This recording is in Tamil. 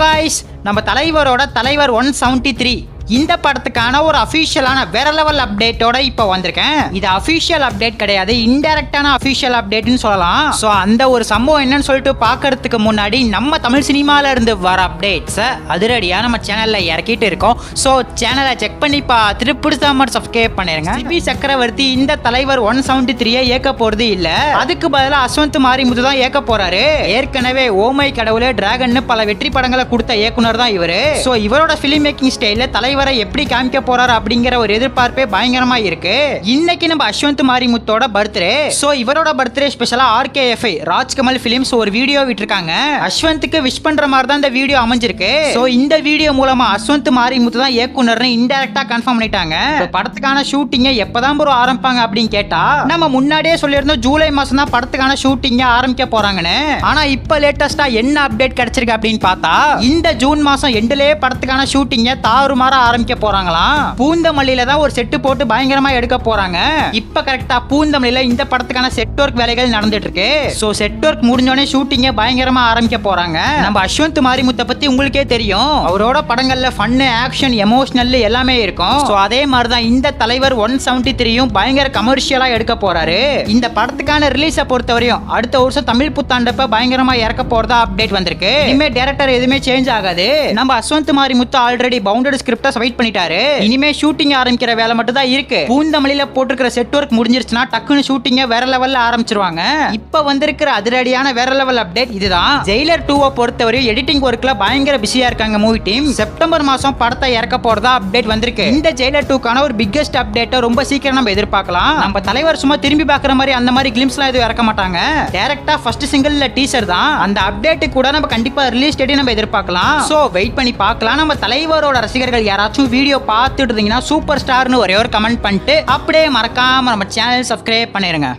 காய்ஸ், நம்ம தலைவரோட தலைவர் 173 இந்த படத்துக்கான ஒரு அபிஷியலான வேற லெவல் அப்டேட்டோட இப்போ வந்திருக்கேன். இது அபிஷியல் அப்டேட் கிடையாது, இன்டைரக்டான அபிஷியல் அப்டேட்னு சொல்லலாம். ஸோ அந்த ஒரு சம்பவம் என்னன்னு சொல்லிட்டு பார்க்கறதுக்கு முன்னாடி நம்ம தமிழ் சினிமால இருந்து வர அப்டேட்ஸை அதிரடியாக நம்ம சேனல்ல இறக்கிட்டு இருக்கோம். ஸோ சேனலை செக் பண்ணி பார்த்துட்டு பிடிச்ச மாதிரி சப்ஸ்கிரைப் பண்ணிருங்க. சிபி சக்கரவர்த்தி இந்த தலைவர் 173 இயக்க போறது இல்ல, அதுக்கு பதிலாக அஸ்வந்த் மாரிமுத்து தான் இயக்க போறாரு. ஏற்கனவே ஓமை கடவுளே டிராகன் பல வெற்றி படங்களை கொடுத்த இயக்குனர் தான் இவரு. ஸோ இவரோட பிலிம் மேக்கிங் ஸ்டைல தலைவர் எப்படி காமிக்க போறாரு அப்படிங்கிற ஒரு எதிர்பார்ப்பே பயங்கரமா இருக்கு. இன்னைக்கு நம்ம அஸ்வந்த் மாரிமுத்தோட பர்த்டே. சோ இவரோட பர்த்டே ஸ்பெஷலா RKFI ராஜ்கமல் பிலிம்ஸ் ஒரு வீடியோ விட்டுருக்காங்க. அஸ்வந்த்க்கு விஷ் பண்ற மாதிரி தான் இந்த வீடியோ அமைஞ்சிருக்கு. சோ இந்த வீடியோ மூலமா அஸ்வந்த் மாரிமுத்து தான் இயக்குனர்னு இன்டைரக்டா கன்ஃபார்ம் பண்ணிட்டாங்க. படத்துக்கான ஷூட்டிங்கை எப்பதான் ப்ரோ ஆரம்பிப்பாங்க அப்படின்னு கேட்டா நம்ம முன்னாடியே சொல்லியிருந்தோம் ஜூலை மாசம் தான் படத்துக்கான ஷூட்டிங்க ஆரம்பிக்க போறாங்கன்னு. ஆனா இப்ப லேட்டஸ்டா என்ன அப்டேட் கிடைச்சிருக்கு அப்படின்னு பார்த்தா இந்த ஜூன் மாசம் எண்டுலயே படத்துக்கான ஷூட்டிங்க தாறுமாற ஆரம்பிக்க போறாங்களாம். பூந்தமல்லியில தான் ஒரு செட்டு போட்டு பயங்கரமா எடுக்க போறாங்க. இப்ப கரெக்டா பூந்தமல்லியில இந்த படத்துக்கான செட் ஒர்க் வேலைகள் நடந்துட்டு இருக்கு. சோ செட் ஒர்க் முடிஞ்சோடனே ஷூட்டிங்க பயங்கரமா ஆரம்பிக்க போறாங்க. நம்ம அஸ்வந்த் மாரிமுத்த பத்தி உங்களுக்கே தெரியும், அவரோட படங்கள்ல ஃபன், ஆக்ஷன், எமோஷனல் எல்லாமே இருக்கும். சோ அதே மாதிரி தான் இந்த தலைவர் 173 பயங்கர கமர்ஷியலா எடுக்க போறாரு. இந்த படத்துக்கான ரிலீஸை பொறுத்தவரையும் அடுத்த வருஷம் தமிழ் புத்தாண்டப்ப பயங்கரமா இறக்க போறதா அப்டேட் வந்திருக்கு. இனிமே டைரக்டர் எதுவுமே சேஞ்ச் ஆகாது. நம்ம அஸ்வந்த் மாரிமுத்து ஆல்ரெடி பவுண்டட் ஸ்கிரிப்ட வெயிட் பண்ணிட்டாரு. இனிமே ஷூட்டிங் ஆரம்பிக்கிற வேலை மட்டும் தான் இருக்கு. பூந்தமல்லியில போட்டுக்கிற செட் ஒர்க் முடிஞ்சிருச்சுனா டக்குன்னு ஷூட்டிங்க வேற லெவல்ல ஆரம்பிச்சிருவாங்க. இப்ப வந்திருக்கிற அதிரடியான வேற லெவல் அப்டேட் இதுதான். ஜெயிலர் 2 பொறுத்தவரை எடிட்டிங் ஒர்க்ல பயங்கர பிஸியா இருக்காங்க மூவி டீம். செப்டம்பர் மாசம் படத்தை இறக்க போறதா அப்டேட் வந்திருக்கு. இந்த ஜெயிலர் 2க்கான ஒரு பிக்கஸ்ட் அப்டேட்டை ரொம்ப சீக்கிரம் நம்ம எதிர்பார்க்கலாம். நம்ம தலைவர் சும்மா திரும்பி பார்க்குற மாதிரி அந்த மாதிரி கிளிம்ஸ்லாம் எதுவும் இறக்க மாட்டாங்க. டைரக்டா ஃபர்ஸ்ட் சிங்கிள்ல டீசர் தான். அந்த அப்டேட் கூட நம்ம கண்டிப்பா ரிலீஸ் டேட் நம்ம எதிர்பார்க்கலாம். சோ வெயிட் பண்ணி பார்க்கலாம். நம்ம தலைவரோட ரசிகர்கள் யாராச்சும் வீடியோ பார்த்துட்டு இருந்தீங்கன்னா சூப்பர் ஸ்டார்னு ஒரே ஒரு கமெண்ட் பண்ணிட்டு அப்படியே மறக்காம நம்ம சேனல் சப்ஸ்கிரைப் பண்ணிருங்க.